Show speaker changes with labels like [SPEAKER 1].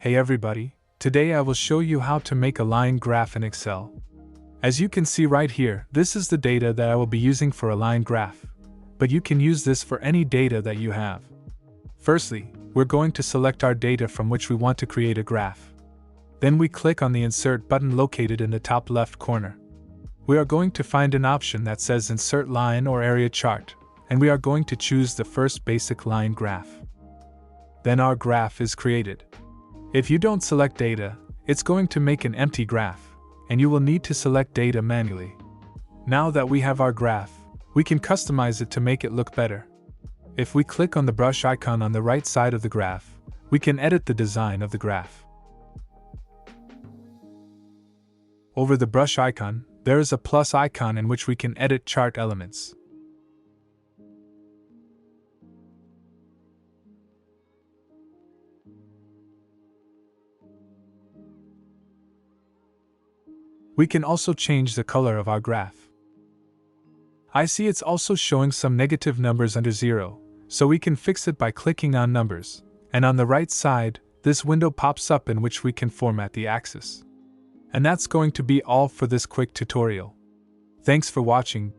[SPEAKER 1] Hey everybody, today I will show you how to make a line graph in Excel. As you can see right here, this is the data that I will be using for a line graph, but you can use this for any data that you have. Firstly, we're going to select our data from which we want to create a graph. Then we click on the Insert button located in the top left corner. We are going to find an option that says Insert Line or Area Chart, and we are going to choose the first basic line graph. Then our graph is created. If you don't select data, it's going to make an empty graph, and you will need to select data manually. Now that we have our graph, we can customize it to make it look better. If we click on the brush icon on the right side of the graph, we can edit the design of the graph. Over the brush icon, there is a plus icon in which we can edit chart elements. We can also change the color of our graph. I see it's also showing some negative numbers under 0, so we can fix it by clicking on Numbers, and on the right side, this window pops up in which we can format the axis. And that's going to be all for this quick tutorial. Thanks for watching.